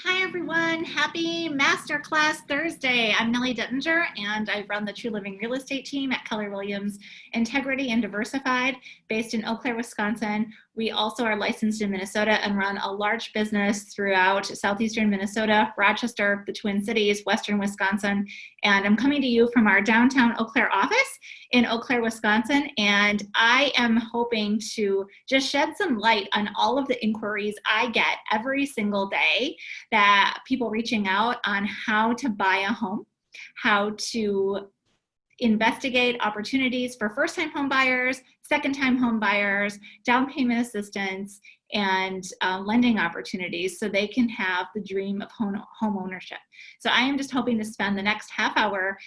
Hi everyone, happy Masterclass Thursday. I'm Knelly Dettinger and I run the TruLiving real estate team at Keller Williams Integrity and Diversified based in Eau Claire, Wisconsin. We also are licensed in Minnesota and run a large business throughout southeastern Minnesota, Rochester, the Twin Cities, western Wisconsin, and I'm coming to you from our downtown Eau Claire office in Eau Claire, Wisconsin, and I am hoping to just shed some light on all of the inquiries I get every single day that people reaching out on how to buy a home, how to investigate opportunities for first-time home buyers, second-time home buyers, down payment assistance, and lending opportunities so they can have the dream of home ownership. So I am just hoping to spend the next half hour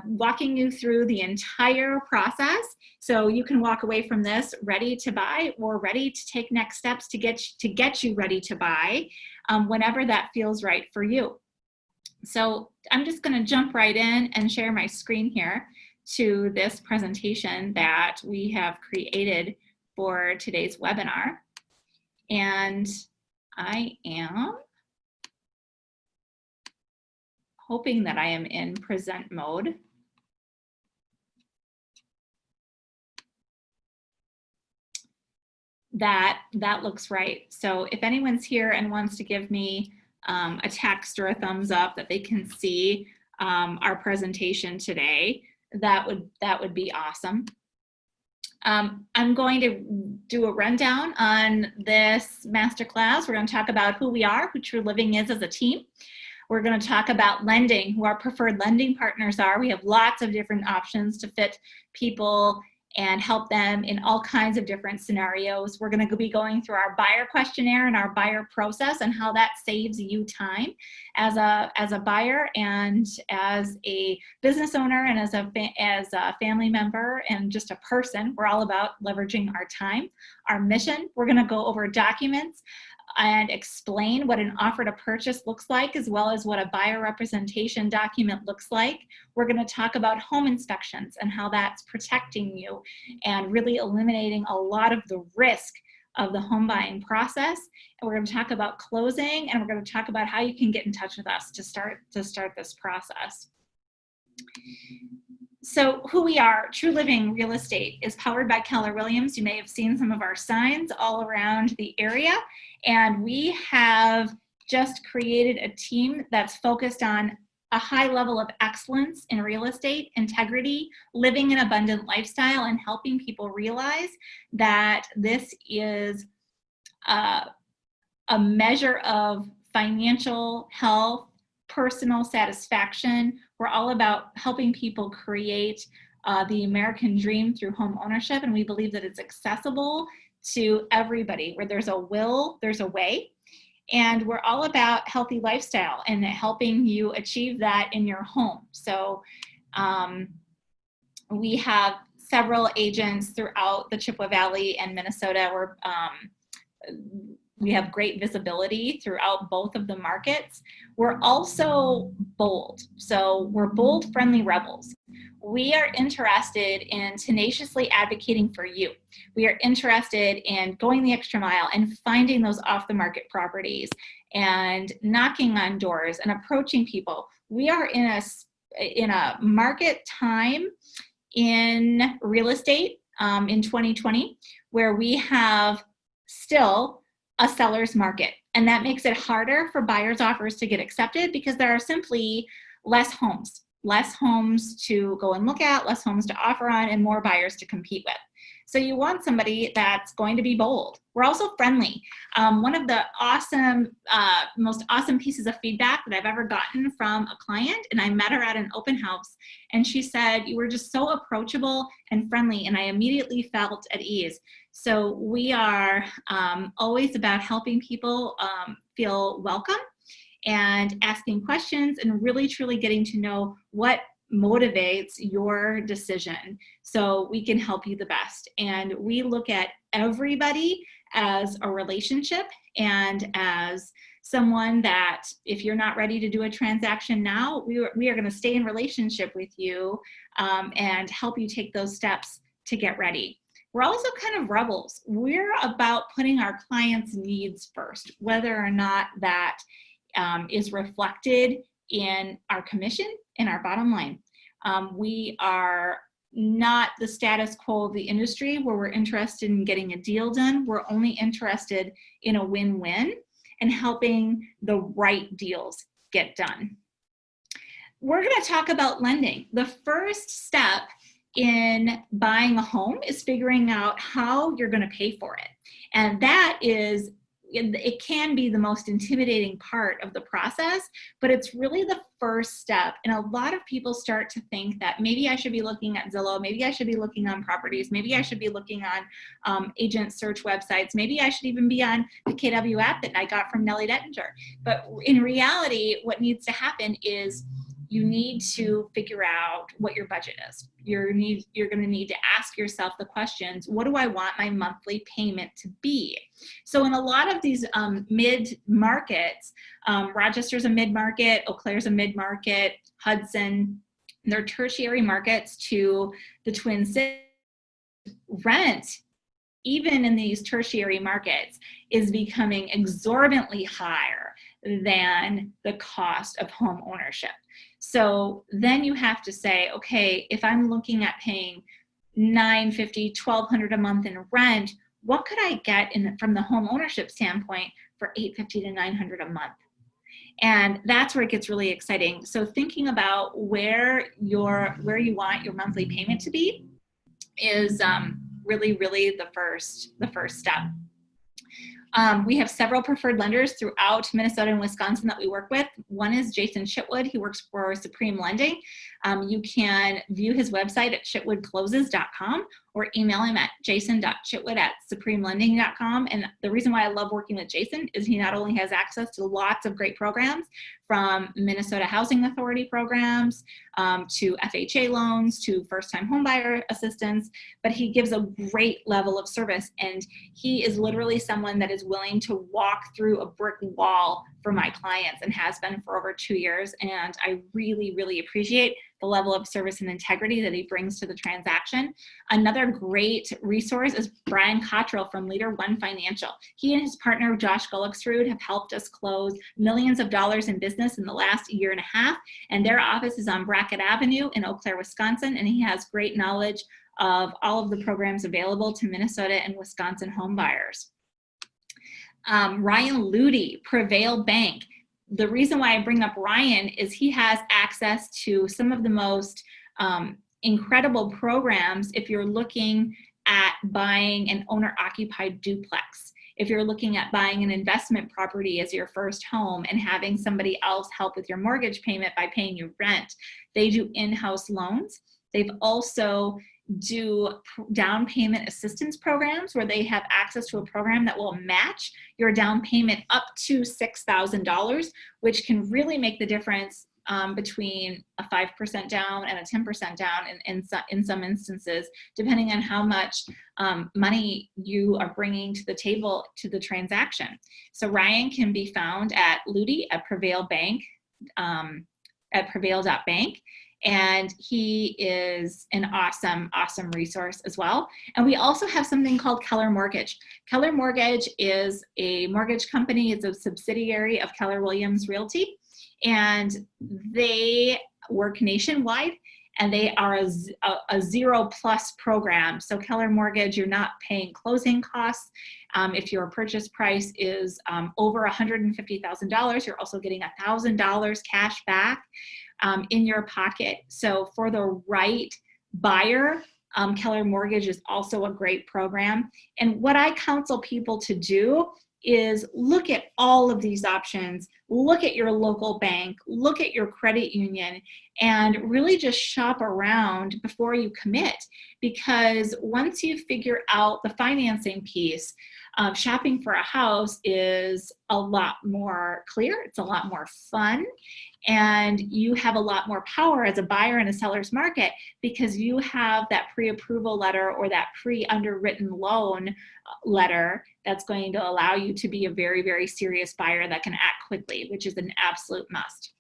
walking you through the entire process so you can walk away from this ready to buy or ready to take next steps to get you ready to buy whenever that feels right for you. So I'm just going to jump right in and share my screen here to this presentation that we have created for today's webinar. And I am hoping that I am in present mode. That looks right. So if anyone's here and wants to give me a text or a thumbs up that they can see our presentation today, that would be awesome. I'm going to do a rundown on this masterclass. We're going to talk about who we are, who TruLiving is as a team. We're going to talk about lending, who our preferred lending partners are. We have lots of different options to fit people and help them in all kinds of different scenarios. We're going to be going through our buyer questionnaire and our buyer process and how that saves you time as a buyer and as a business owner and as a family member and just a person. We're all about leveraging our time. Our mission, we're going to go over documents and explain what an offer to purchase looks like, as well as what a buyer representation document looks like. We're going to talk about home inspections and how that's protecting you and really eliminating a lot of the risk of the home buying process. And we're going to talk about closing, and we're going to talk about how you can get in touch with us to start this process. So who we are, TruLiving Real Estate is powered by Keller Williams. You may have seen some of our signs all around the area. And we have just created a team that's focused on a high level of excellence in real estate, integrity, living an abundant lifestyle, and helping people realize that this is a measure of financial health, personal satisfaction. We're all about helping people create the American dream through home ownership, and we believe that it's accessible to everybody. Where there's a will, there's a way. And we're all about healthy lifestyle and helping you achieve that in your home. So we have several agents throughout the Chippewa Valley and Minnesota. We have great visibility throughout both of the markets. We're also bold. So we're bold, friendly rebels. We are interested in tenaciously advocating for you. We are interested in going the extra mile and finding those off the market properties and knocking on doors and approaching people. We are in a market time in real estate in 2020 where we have still a seller's market, and that makes it harder for buyers' offers to get accepted because there are simply less homes to go and look at, less homes to offer on, and more buyers to compete with. So you want somebody that's going to be bold. We're also friendly. One of the most awesome pieces of feedback that I've ever gotten from a client, and I met her at an open house, and she said, "You were just so approachable and friendly, and I immediately felt at ease." So we are always about helping people feel welcome and asking questions and really truly getting to know what motivates your decision so we can help you the best. And we look at everybody as a relationship and as someone that if you're not ready to do a transaction now, we are going to stay in relationship with you and help you take those steps to get ready. We're also kind of rebels. We're about putting our clients' needs first, whether or not that is reflected in our commission and our bottom line. We are not the status quo of the industry where we're interested in getting a deal done. We're only interested in a win-win and helping the right deals get done. We're going to talk about lending. The first step in buying a home is figuring out how you're going to pay for it. And that is, it can be the most intimidating part of the process, but it's really the first step. And a lot of people start to think that maybe I should be looking at Zillow, maybe I should be looking on properties, maybe I should be looking on agent search websites, maybe I should even be on the KW app that I got from Knelly Dettinger. But in reality, what needs to happen is you need to figure out what your budget is. You're going to need to ask yourself the questions, what do I want my monthly payment to be? So in a lot of these mid-markets, Rochester's a mid-market, Eau Claire's a mid-market, Hudson, they're tertiary markets to the Twin Cities. Rent, even in these tertiary markets, is becoming exorbitantly higher than the cost of home ownership. So then you have to say, okay, if I'm looking at paying $950, $1,200 a month in rent, what could I get from the home ownership standpoint for $850 to $900 a month? And that's where it gets really exciting. So thinking about where you want your monthly payment to be is really the first step. We have several preferred lenders throughout Minnesota and Wisconsin that we work with. One is Jason Chitwood. He works for Supreme Lending. You can view his website at chitwoodcloses.com or email him at jason.chitwood@supremelending.com. And the reason why I love working with Jason is he not only has access to lots of great programs, from Minnesota Housing Authority programs to FHA loans to first-time homebuyer assistance, but he gives a great level of service. And he is literally someone that is willing to walk through a brick wall for my clients and has been for over 2 years. And I really appreciate the level of service and integrity that he brings to the transaction. Another great resource is Brian Cottrell from Leader One Financial. He and his partner, Josh Gullicksrud, have helped us close millions of dollars in business in the last year and a half. And their office is on Brackett Avenue in Eau Claire, Wisconsin. And he has great knowledge of all of the programs available to Minnesota and Wisconsin home buyers. Ryan Ludy, Prevail Bank. The reason why I bring up Ryan is he has access to some of the most incredible programs if you're looking at buying an owner-occupied duplex. If you're looking at buying an investment property as your first home and having somebody else help with your mortgage payment by paying you rent, they do in-house loans. They've also do down payment assistance programs where they have access to a program that will match your down payment up to $6,000, which can really make the difference between a 5% down and a 10% down in some instances, depending on how much money you are bringing to the table to the transaction. So Ryan can be found at Ludy at Prevail Bank, at prevail.bank. And he is an awesome resource as well. And we also have something called Keller Mortgage. Keller Mortgage is a mortgage company. It's a subsidiary of Keller Williams Realty. And they work nationwide. And they are a 0+ program. So Keller Mortgage, you're not paying closing costs. If your purchase price is over $150,000, you're also getting $1,000 cash back in your pocket. So for the right buyer, Keller Mortgage is also a great program. And what I counsel people to do is look at all of these options, look at your local bank, look at your credit union, and really just shop around before you commit. Because once you figure out the financing piece, shopping for a house is a lot more clear, it's a lot more fun, and you have a lot more power as a buyer in a seller's market because you have that pre-approval letter or that pre-underwritten loan letter that's going to allow you to be a very serious buyer that can act quickly, which is an absolute must.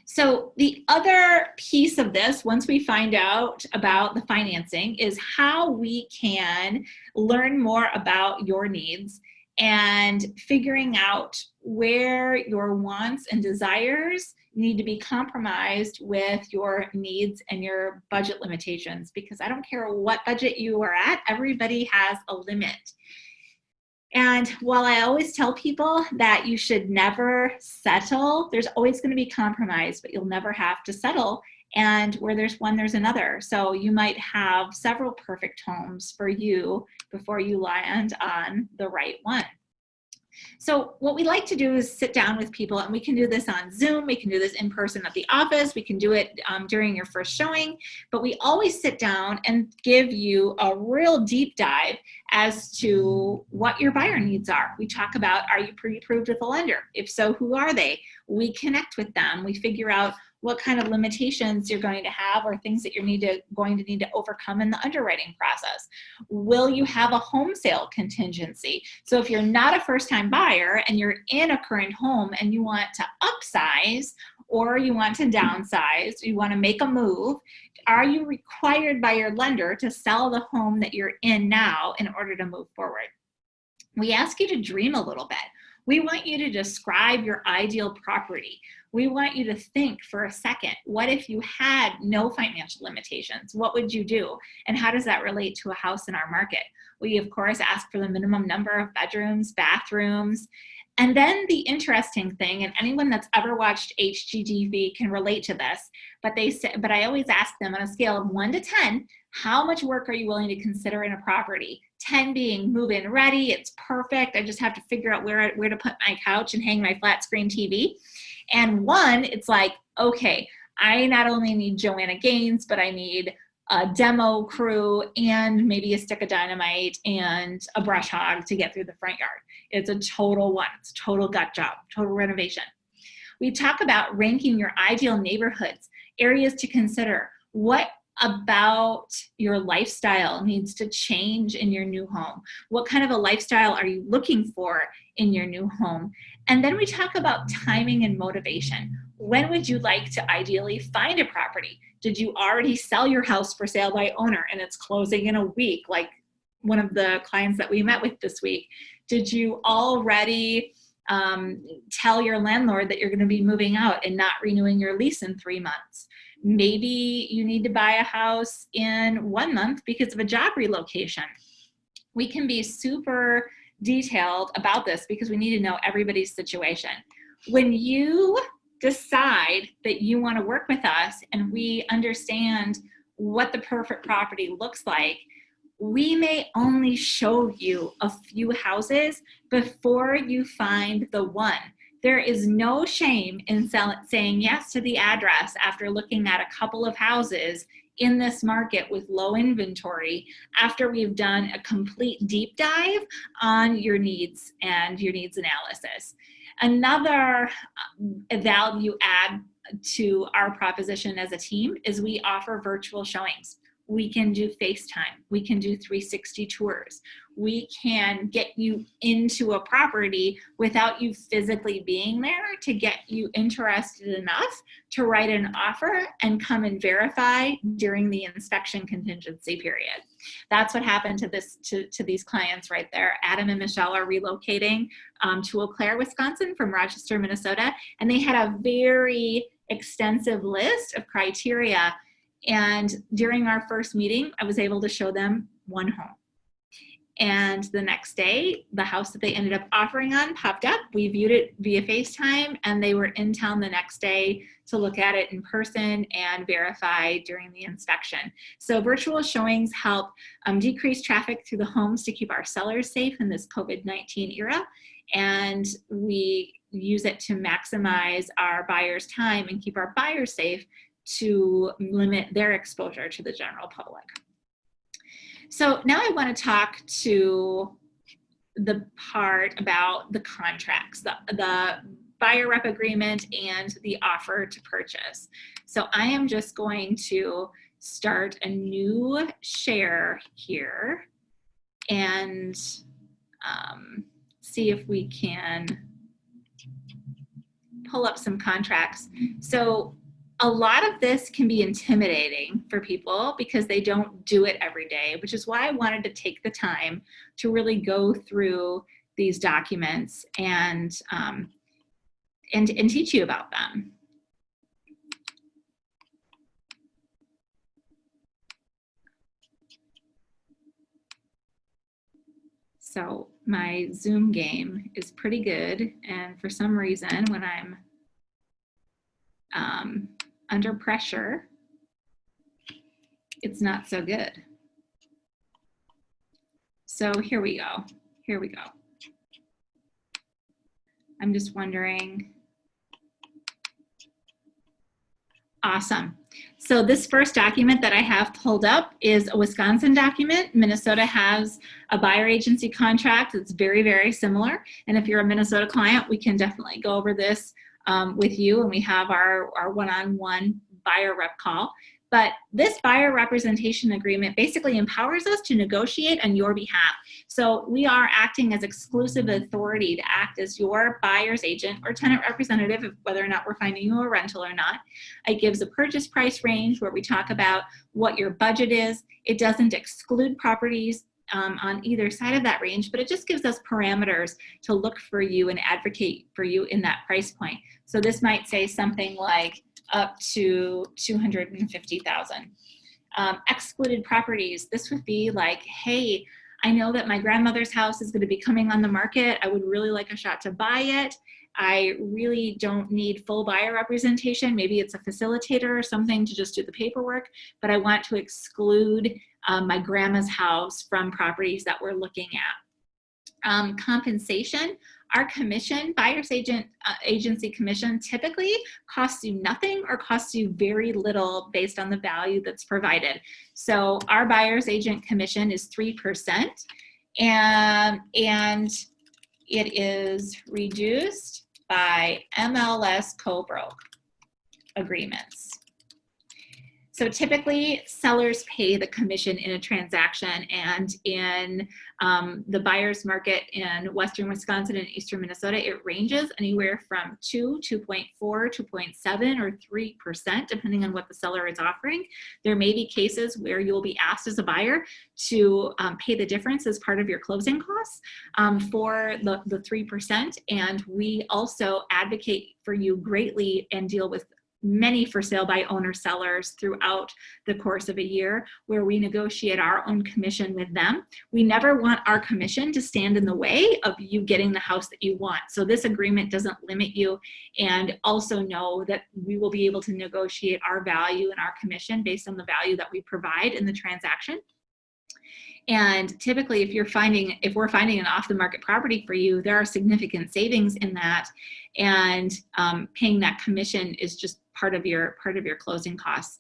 So the other piece of this, once we find out about the financing, is how we can learn more about your needs and figuring out where your wants and desires need to be compromised with your needs and your budget limitations, because I don't care what budget you are at, everybody has a limit. And while I always tell people that you should never settle, there's always going to be compromise, but you'll never have to settle. And where there's one, there's another. So you might have several perfect homes for you before you land on the right one. So what we like to do is sit down with people, and we can do this on Zoom, we can do this in person at the office, we can do it during your first showing, but we always sit down and give you a real deep dive as to what your buyer needs are. We talk about, are you pre-approved with a lender? If so, who are they? We connect with them. We figure out what kind of limitations you're going to have or things that you're going to need to overcome in the underwriting process. Will you have a home sale contingency? So if you're not a first-time buyer and you're in a current home and you want to upsize or you want to downsize, you want to make a move, are you required by your lender to sell the home that you're in now in order to move forward? We ask you to dream a little bit. We want you to describe your ideal property. We want you to think for a second, what if you had no financial limitations? What would you do? And how does that relate to a house in our market? We, of course, ask for the minimum number of bedrooms, bathrooms. And then the interesting thing, and anyone that's ever watched HGTV can relate to this, but I always ask them on a scale of 1 to 10, how much work are you willing to consider in a property? 10 being move-in ready, it's perfect, I just have to figure out where to put my couch and hang my flat screen TV. And 1, it's like, okay, I not only need Joanna Gaines, but I need a demo crew and maybe a stick of dynamite and a brush hog to get through the front yard. It's a total 1, it's a total gut job, total renovation. We talk about ranking your ideal neighborhoods, areas to consider. What about your lifestyle needs to change in your new home? What kind of a lifestyle are you looking for in your new home? And then we talk about timing and motivation. When would you like to ideally find a property? Did you already sell your house for sale by owner and it's closing in a week, like one of the clients that we met with this week? Did you already tell your landlord that you're going to be moving out and not renewing your lease in 3 months? Maybe you need to buy a house in 1 month because of a job relocation. We can be super detailed about this because we need to know everybody's situation. When you decide that you want to work with us and we understand what the perfect property looks like, we may only show you a few houses before you find the one. There is no shame in saying yes to the address after looking at a couple of houses in this market with low inventory after we've done a complete deep dive on your needs and your needs analysis. Another value add to our proposition as a team is we offer virtual showings. We can do FaceTime. We can do 360 tours. We can get you into a property without you physically being there to get you interested enough to write an offer and come and verify during the inspection contingency period. That's what happened to these clients right there. Adam and Michelle are relocating to Eau Claire, Wisconsin from Rochester, Minnesota, and they had a very extensive list of criteria. And during our first meeting, I was able to show them one home. And the next day, the house that they ended up offering on popped up. We viewed it via FaceTime, and they were in town the next day to look at it in person and verify during the inspection. So virtual showings help decrease traffic through the homes to keep our sellers safe in this COVID-19 era. And we use it to maximize our buyers' time and keep our buyers safe to limit their exposure to the general public. So now I want to talk to the part about the contracts, the buyer rep agreement and the offer to purchase. So I am just going to start a new share here and see if we can pull up some contracts. So a lot of this can be intimidating for people because they don't do it every day, which is why I wanted to take the time to really go through these documents and teach you about them. So my Zoom game is pretty good, and for some reason when I'm under pressure, it's not so good. So here we go. Here we go. I'm just wondering. Awesome. So this first document that I have pulled up is a Wisconsin document. Minnesota has a buyer agency contract that's very, very similar. And if you're a Minnesota client, we can definitely go over this with you, and we have our one-on-one buyer rep call. But this buyer representation agreement basically empowers us to negotiate on your behalf. So we are acting as exclusive authority to act as your buyer's agent or tenant representative, whether or not we're finding you a rental or not. It gives a purchase price range where we talk about what your budget is. It doesn't exclude properties on either side of that range, but it just gives us parameters to look for you and advocate for you in that price point. So this might say something like up to $250,000. Excluded properties, this would be like, hey, I know that my grandmother's house is going to be coming on the market. I would really like a shot to buy it. I really don't need full buyer representation. Maybe it's a facilitator or something to just do the paperwork, but I want to exclude my grandma's house from properties that we're looking at. Compensation, our commission, buyer's agency commission typically costs you nothing or costs you very little based on the value that's provided. So our buyer's agent commission is 3%, and it is reduced by MLS co-broke agreements. So typically sellers pay the commission in a transaction, and in the buyer's market in Western Wisconsin and Eastern Minnesota, it ranges anywhere from 2.4, 2.7, or 3%, depending on what the seller is offering. There may be cases where you'll be asked as a buyer to pay the difference as part of your closing costs for the 3%, and we also advocate for you greatly and deal with many for sale by owner sellers throughout the course of a year, where we negotiate our own commission with them. We never want our commission to stand in the way of you getting the house that you want. So this agreement doesn't limit you, and also know that we will be able to negotiate our value and our commission based on the value that we provide in the transaction. And typically, if we're finding an off-the-market property for you, there are significant savings in that, and paying that commission is just part of your closing costs.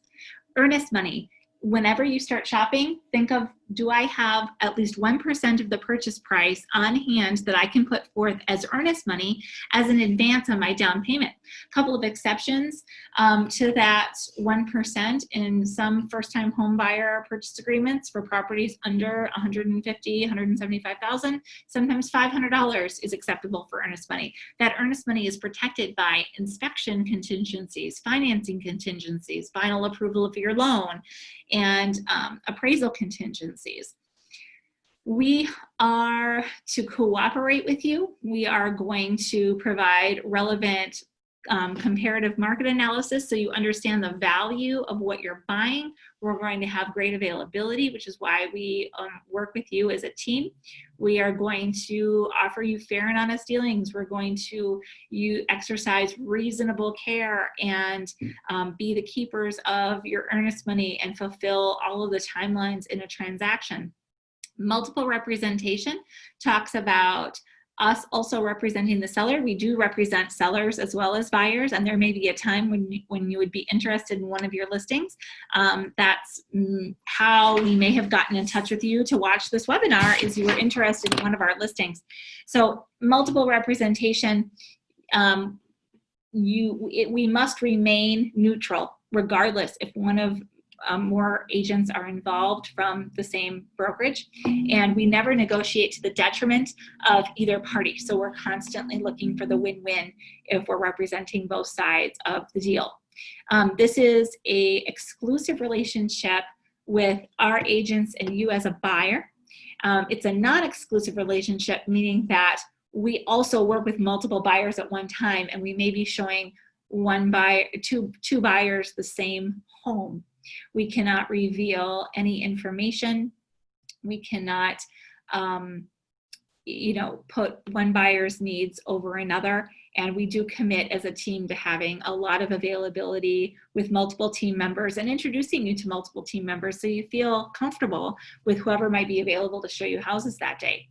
Earnest money. Whenever you start shopping, think of, do I have at least 1% of the purchase price on hand that I can put forth as earnest money as an advance on my down payment? A couple of exceptions to that 1% in some first-time home buyer purchase agreements for properties under $150,000, $175,000. Sometimes $500 is acceptable for earnest money. That earnest money is protected by inspection contingencies, financing contingencies, final approval of your loan, and appraisal contingencies. We are to cooperate with you. We are going to provide relevant comparative market analysis so you understand the value of what you're buying. We're going to have great availability, which is why we work with you as a team. We are going to offer you fair and honest dealings. We're going to exercise reasonable care and be the keepers of your earnest money and fulfill all of the timelines in a transaction. Multiple representation talks about us also representing the seller. We do represent sellers as well as buyers, and there may be a time when you would be interested in one of your listings. That's how we may have gotten in touch with you to watch this webinar, is you were interested in one of our listings. So multiple representation, we must remain neutral regardless if one of more agents are involved from the same brokerage, and we never negotiate to the detriment of either party. So we're constantly looking for the win-win if we're representing both sides of the deal. This is an exclusive relationship with our agents and you as a buyer. It's a non-exclusive relationship, meaning that we also work with multiple buyers at one time, and we may be showing two buyers the same home. We cannot reveal any information. We cannot, put one buyer's needs over another. And we do commit as a team to having a lot of availability with multiple team members and introducing you to multiple team members so you feel comfortable with whoever might be available to show you houses that day.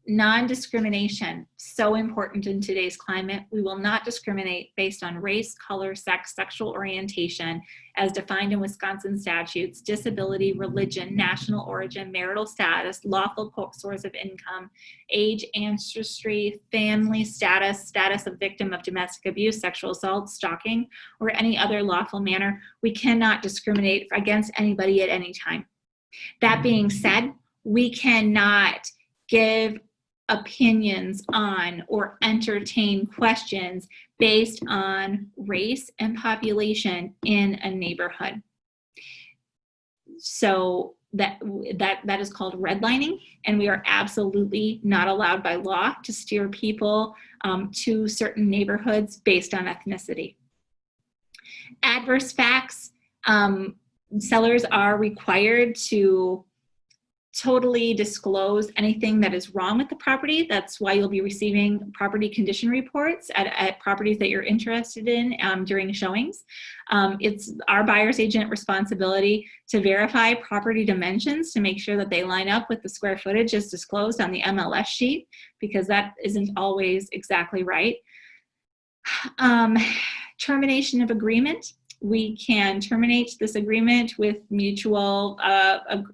Non-discrimination, so important in today's climate. We will not discriminate based on race, color, sex, sexual orientation, as defined in Wisconsin statutes, disability, religion, national origin, marital status, lawful source of income, age, ancestry, family status, status of victim of domestic abuse, sexual assault, stalking, or any other lawful manner. We cannot discriminate against anybody at any time. That being said, we cannot give opinions on or entertain questions based on race and population in a neighborhood. So that is called redlining, and we are absolutely not allowed by law to steer people to certain neighborhoods based on ethnicity. Adverse facts, sellers are required to totally disclose anything that is wrong with the property. That's why you'll be receiving property condition reports at properties that you're interested in during showings. It's our buyer's agent responsibility to verify property dimensions to make sure that they line up with the square footage as disclosed on the MLS sheet, because that isn't always exactly right. Termination of agreement. We can terminate this agreement with mutual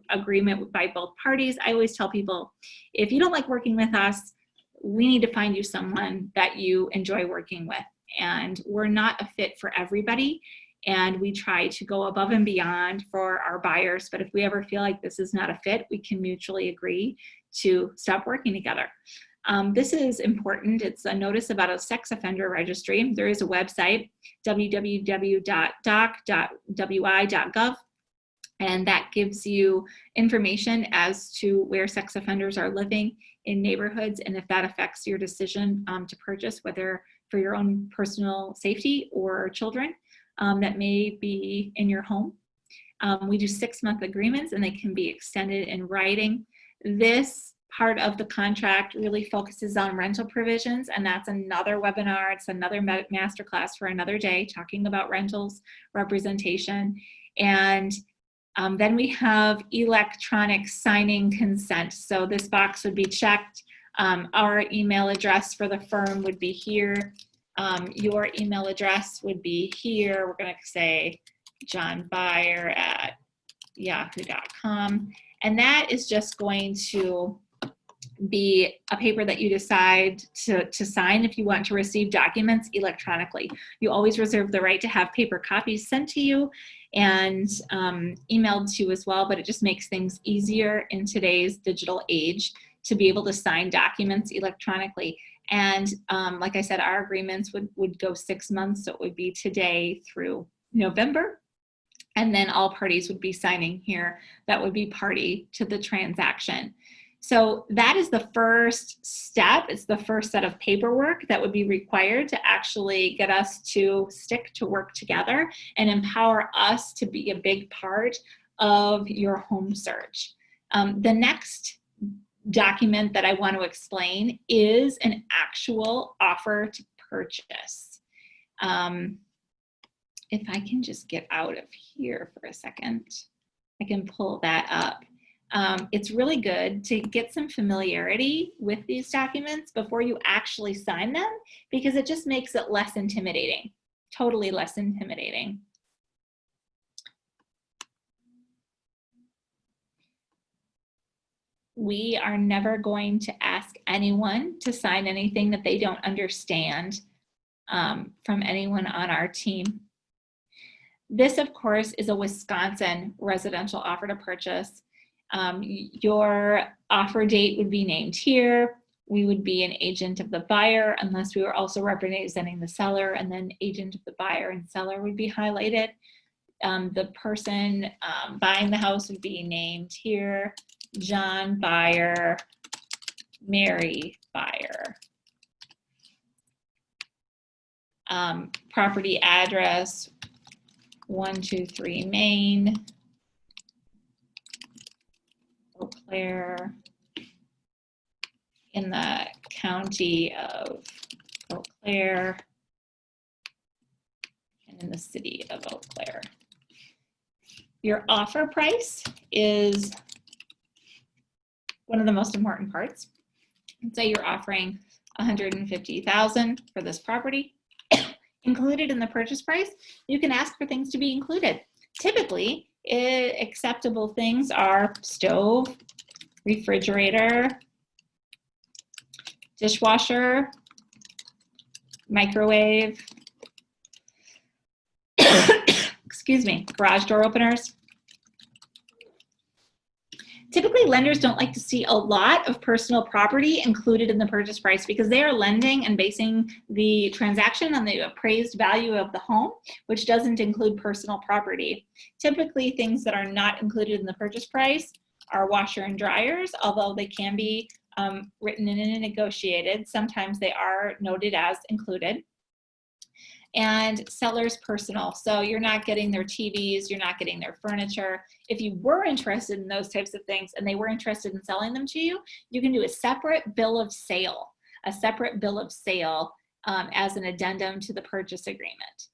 agreement by both parties. I always tell people, if you don't like working with us, we need to find you someone that you enjoy working with. And we're not a fit for everybody. And we try to go above and beyond for our buyers. But if we ever feel like this is not a fit, we can mutually agree to stop working together. This is important. It's a notice about a sex offender registry. There is a website, www.doc.wi.gov, and that gives you information as to where sex offenders are living in neighborhoods, and if that affects your decision to purchase, whether for your own personal safety or children that may be in your home. We do 6-month agreements, and they can be extended in writing. This part of the contract really focuses on rental provisions, and that's another webinar. It's another masterclass for another day, talking about rentals representation. And then we have electronic signing consent. So this box would be checked. Our email address for the firm would be here. Your email address would be here. We're going to say johnbuyer@yahoo.com. And that is just going to be a paper that you decide to sign if you want to receive documents electronically. You always reserve the right to have paper copies sent to you and emailed to you as well, but it just makes things easier in today's digital age to be able to sign documents electronically. And like I said, our agreements would go 6 months, so it would be today through November. And then all parties would be signing here that would be party to the transaction. So that is the first step. It's the first set of paperwork that would be required to actually get us to stick to work together and empower us to be a big part of your home search. The next document that I want to explain is an actual offer to purchase. If I can just get out of here for a second, I can pull that up. It's really good to get some familiarity with these documents before you actually sign them, because it just makes it less intimidating, totally less intimidating. We are never going to ask anyone to sign anything that they don't understand from anyone on our team. This, of course, is a Wisconsin residential offer to purchase. Your offer date would be named here. We would be an agent of the buyer unless we were also representing the seller, and then agent of the buyer and seller would be highlighted. The person buying the house would be named here. John buyer, Mary buyer. Property address 123 Main, Eau Claire, in the county of Eau Claire, and in the city of Eau Claire. Your offer price is one of the most important parts. Let's say you're offering $150,000 for this property. Included in the purchase price, you can ask for things to be included. Typically, acceptable things are stove, refrigerator, dishwasher, microwave, excuse me, garage door openers. Typically, lenders don't like to see a lot of personal property included in the purchase price because they are lending and basing the transaction on the appraised value of the home, which doesn't include personal property. Typically, things that are not included in the purchase price are washer and dryers, although they can be written in and negotiated. Sometimes they are noted as included. And seller's personal. So you're not getting their TVs, you're not getting their furniture. If you were interested in those types of things and they were interested in selling them to you, you can do a separate bill of sale, as an addendum to the purchase agreement.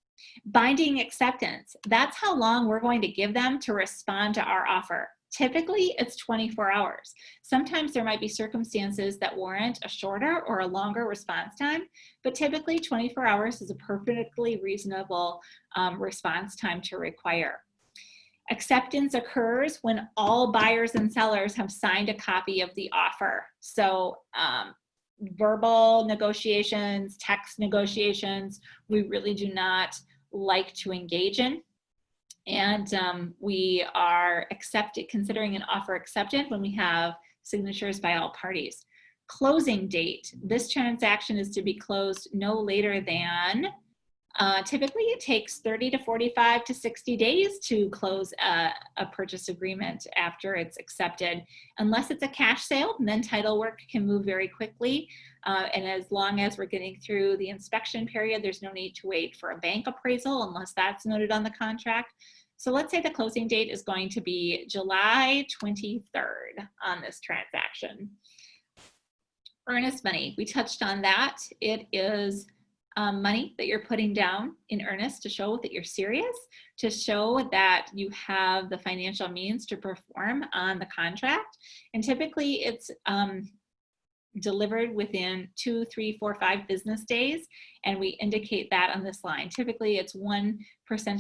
Binding acceptance, that's how long we're going to give them to respond to our offer. Typically, it's 24 hours. Sometimes there might be circumstances that warrant a shorter or a longer response time, but typically 24 hours is a perfectly reasonable response time to require. Acceptance occurs when all buyers and sellers have signed a copy of the offer. So verbal negotiations, text negotiations, we really do not like to engage in. And we are considering an offer accepted when we have signatures by all parties. Closing date. This transaction is to be closed no later than, typically it takes 30 to 45 to 60 days to close a purchase agreement after it's accepted. Unless it's a cash sale, then title work can move very quickly. And as long as we're getting through the inspection period, there's no need to wait for a bank appraisal unless that's noted on the contract. So let's say the closing date is going to be July 23rd on this transaction. Earnest money, we touched on that. It is money that you're putting down in earnest to show that you're serious, to show that you have the financial means to perform on the contract. And typically it's delivered within 2, 3, 4, 5 business days, and we indicate that on this line. Typically it's 1%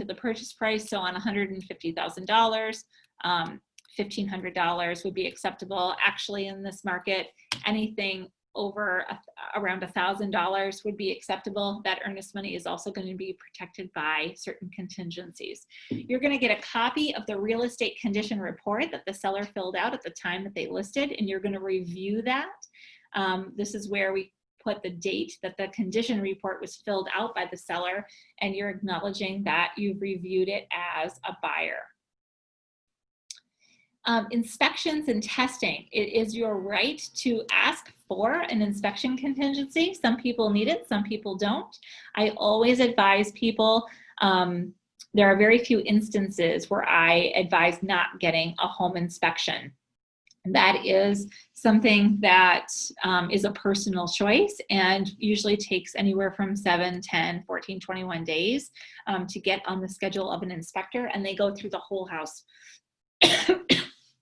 of the purchase price, so on $150,000, $1,500 would be acceptable. Actually, in this market, anything over around $1,000 would be acceptable. That earnest money is also going to be protected by certain contingencies. You're going to get a copy of the real estate condition report that the seller filled out at the time that they listed, and you're going to review that. This is where we put the date that the condition report was filled out by the seller, and you're acknowledging that you've reviewed it as a buyer. Inspections and testing. It is your right to ask for an inspection contingency. Some people need it, some people don't. I always advise people, there are very few instances where I advise not getting a home inspection. That is something that is a personal choice and usually takes anywhere from 7, 10, 14, 21 days to get on the schedule of an inspector, and they go through the whole house.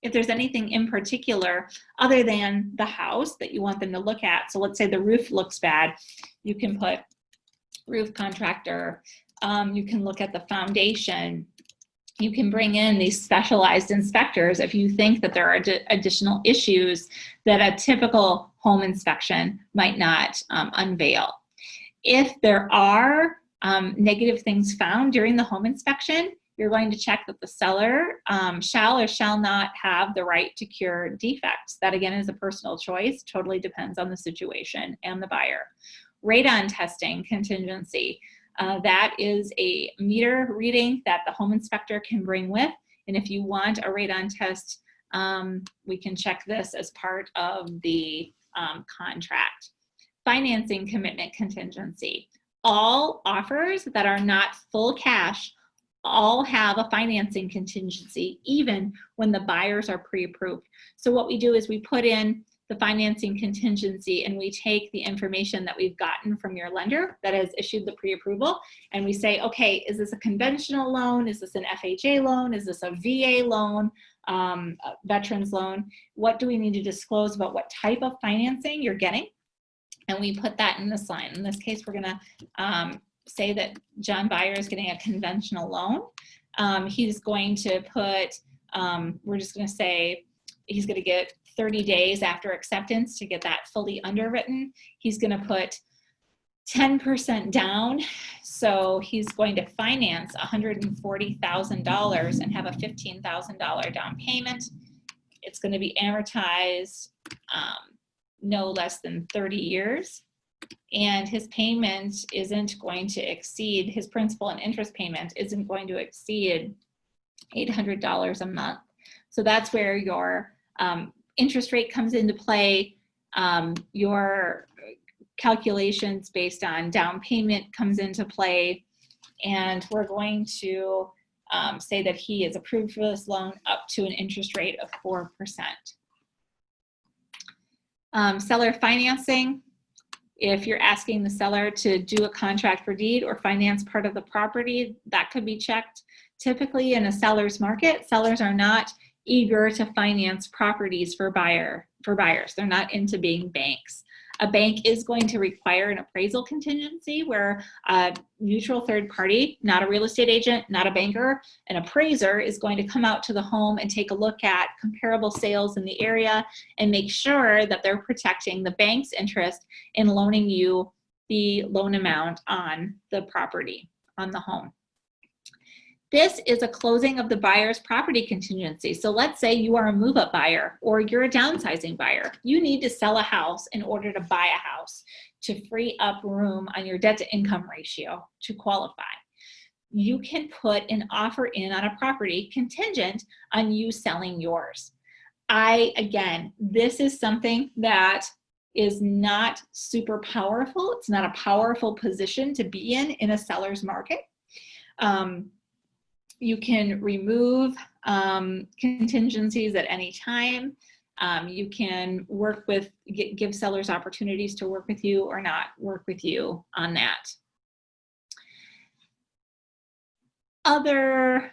If there's anything in particular other than the house that you want them to look at, so let's say the roof looks bad, you can put roof contractor, you can look at the foundation, you can bring in these specialized inspectors if you think that there are additional issues that a typical home inspection might not unveil. If there are negative things found during the home inspection, you're going to check that the seller shall or shall not have the right to cure defects. That again is a personal choice, totally depends on the situation and the buyer. Radon testing contingency. That is a meter reading that the home inspector can bring with, and if you want a radon test we can check this as part of the contract. Financing commitment contingency. All offers that are not full cash all have a financing contingency, even when the buyers are pre-approved. So what we do is we put in the financing contingency and we take the information that we've gotten from your lender that has issued the pre-approval and we say, okay, is this a conventional loan? Is this an FHA loan? Is this a VA loan, a veterans loan? What do we need to disclose about what type of financing you're getting? And we put that in this line. In this case, we're gonna say that John Byer is getting a conventional loan. He's going to put, we're just gonna say he's gonna get 30 days after acceptance to get that fully underwritten. He's gonna put 10% down. So he's going to finance $140,000 and have a $15,000 down payment. It's gonna be amortized no less than 30 years. And his payment isn't going to exceed, his principal and interest payment isn't going to exceed $800 a month. So that's where your interest rate comes into play. Your calculations based on down payment comes into play. And we're going to say that he is approved for this loan up to an interest rate of 4%. Seller financing. If you're asking the seller to do a contract for deed or finance part of the property, that could be checked. Typically in a seller's market, sellers are not eager to finance properties for buyers. They're not into being banks. A bank is going to require an appraisal contingency where a neutral third party, not a real estate agent, not a banker, an appraiser is going to come out to the home and take a look at comparable sales in the area and make sure that they're protecting the bank's interest in loaning you the loan amount on the property, on the home. This is a closing of the buyer's property contingency. So let's say you are a move-up buyer or you're a downsizing buyer. You need to sell a house in order to buy a house to free up room on your debt-to-income ratio to qualify. You can put an offer in on a property contingent on you selling yours. Again, this is something that is not super powerful. It's not a powerful position to be in a seller's market. You can remove contingencies at any time. You can work with, give sellers opportunities to work with you or not work with you on that. Other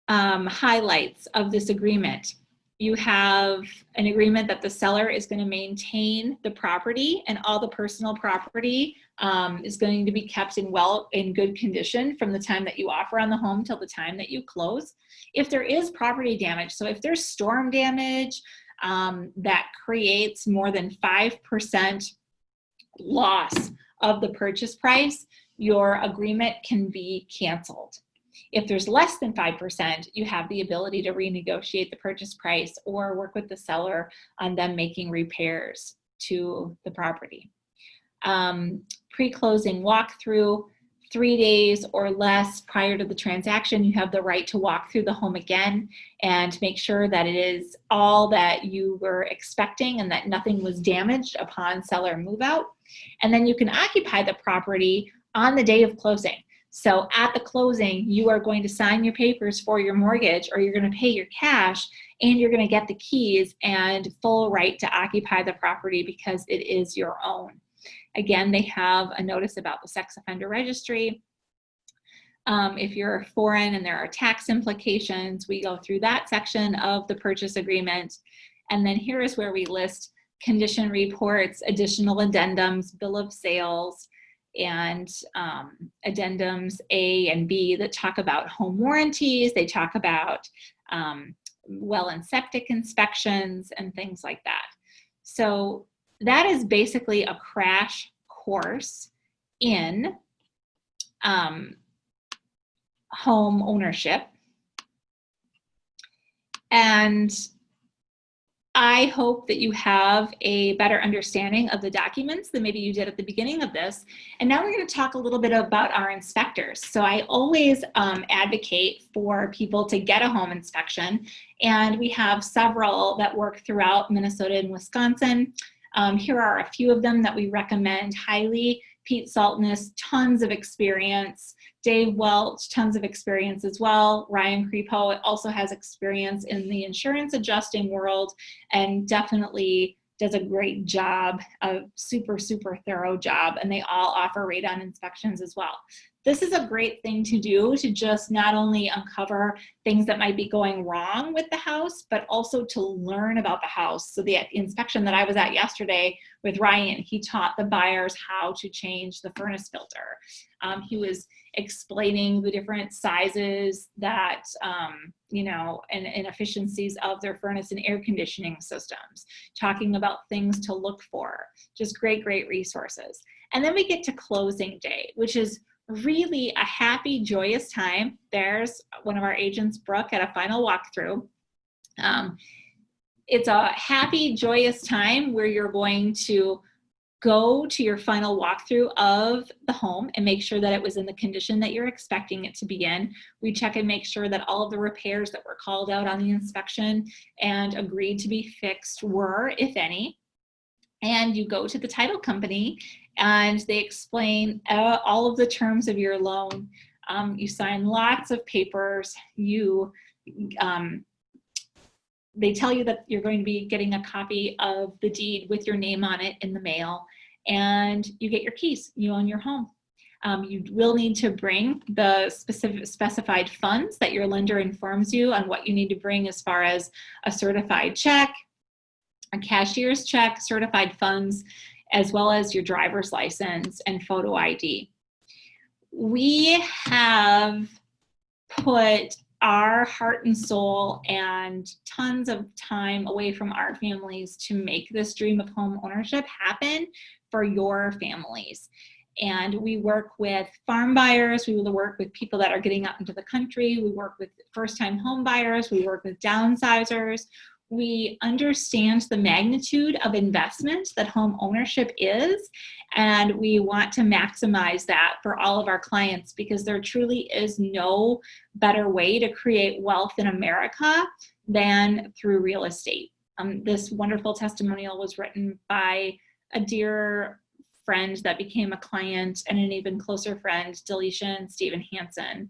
highlights of this agreement. You have an agreement that the seller is going to maintain the property and all the personal property is going to be kept in good condition from the time that you offer on the home till the time that you close. If there is property damage, so if there's storm damage that creates more than 5% loss of the purchase price, your agreement can be canceled. If there's less than 5%, you have the ability to renegotiate the purchase price or work with the seller on them making repairs to the property. Pre-closing walkthrough, 3 days or less prior to the transaction, you have the right to walk through the home again and make sure that it is all that you were expecting and that nothing was damaged upon seller move out. And then you can occupy the property on the day of closing. So at the closing, you are going to sign your papers for your mortgage or you're going to pay your cash and you're going to get the keys and full right to occupy the property because it is your own. Again, they have a notice about the sex offender registry. If you're foreign and there are tax implications, we go through that section of the purchase agreement. And then here is where we list condition reports, additional addendums, bill of sales, and addendums A and B that talk about home warranties. They talk about well and septic inspections and things like that. So that is basically a crash course in home ownership. And I hope that you have a better understanding of the documents than maybe you did at the beginning of this. And now we're going to talk a little bit about our inspectors. So I always advocate for people to get a home inspection, and we have several that work throughout Minnesota and Wisconsin. Here are a few of them that we recommend highly. Pete Saltness, tons of experience. Dave Welch, tons of experience as well. Ryan Creepo also has experience in the insurance adjusting world and definitely does a great job, a super, super thorough job, and they all offer radon inspections as well. This is a great thing to do to just not only uncover things that might be going wrong with the house, but also to learn about the house. So the inspection that I was at yesterday with Ryan, he taught the buyers how to change the furnace filter. He was explaining the different sizes that, you know, and efficiencies of their furnace and air conditioning systems, talking about things to look for, just great, great resources. And then we get to closing day, which is really a happy, joyous time. There's one of our agents, Brooke, at a final walkthrough. It's a happy, joyous time where you're going to go to your final walkthrough of the home and make sure that it was in the condition that you're expecting it to be in. We check and make sure that all of the repairs that were called out on the inspection and agreed to be fixed were, if any. And you go to the title company and they explain all of the terms of your loan. You sign lots of papers. They tell you that you're going to be getting a copy of the deed with your name on it in the mail, and you get your keys. You own your home. You will need to bring the specified funds that your lender informs you on what you need to bring, as far as a certified check, a cashier's check, certified funds, as well as your driver's license and photo ID. We have put our heart and soul and tons of time away from our families to make this dream of home ownership happen for your families. And we work with farm buyers, we will work with people that are getting out into the country, we work with first-time home buyers, we work with downsizers. We understand the magnitude of investment that home ownership is, and we want to maximize that for all of our clients, because there truly is no better way to create wealth in America than through real estate. This wonderful testimonial was written by a dear friend that became a client and an even closer friend, Delisha and Stephen Hansen,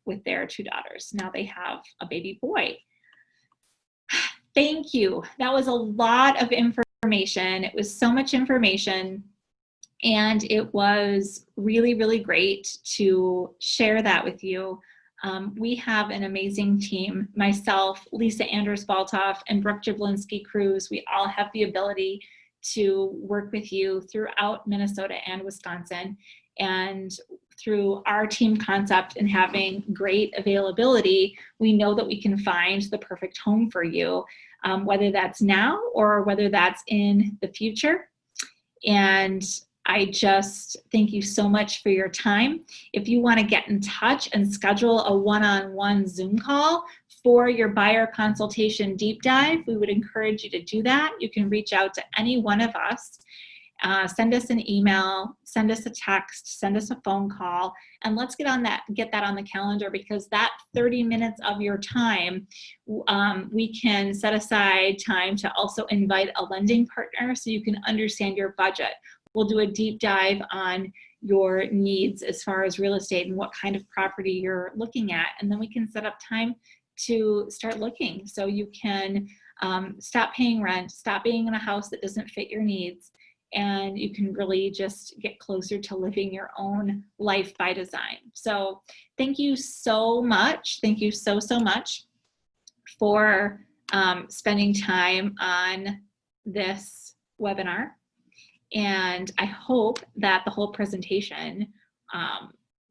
with their 2 daughters. Now they have a baby boy. Thank you. That was a lot of information. It was so much information, and it was really, really great to share that with you. We have an amazing team. Myself, Lisa Anders-Baltoff, and Brooke Jablinski-Cruz, we all have the ability to work with you throughout Minnesota and Wisconsin. And through our team concept and having great availability, we know that we can find the perfect home for you, whether that's now or whether that's in the future. And I just thank you so much for your time. If you want to get in touch and schedule a one-on-one Zoom call for your buyer consultation deep dive, we would encourage you to do that. You can reach out to any one of us. Send us an email, send us a text, send us a phone call, and let's get that on the calendar, because that 30 minutes of your time, we can set aside time to also invite a lending partner so you can understand your budget. We'll do a deep dive on your needs as far as real estate and what kind of property you're looking at, and then we can set up time to start looking so you can stop paying rent, stop being in a house that doesn't fit your needs, and you can really just get closer to living your own life by design. So thank you so much. Thank you so much for spending time on this webinar. And I hope that the whole presentation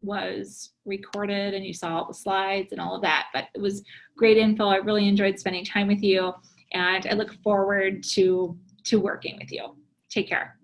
was recorded and you saw all the slides and all of that, but it was great info. I really enjoyed spending time with you, and I look forward to working with you. Take care.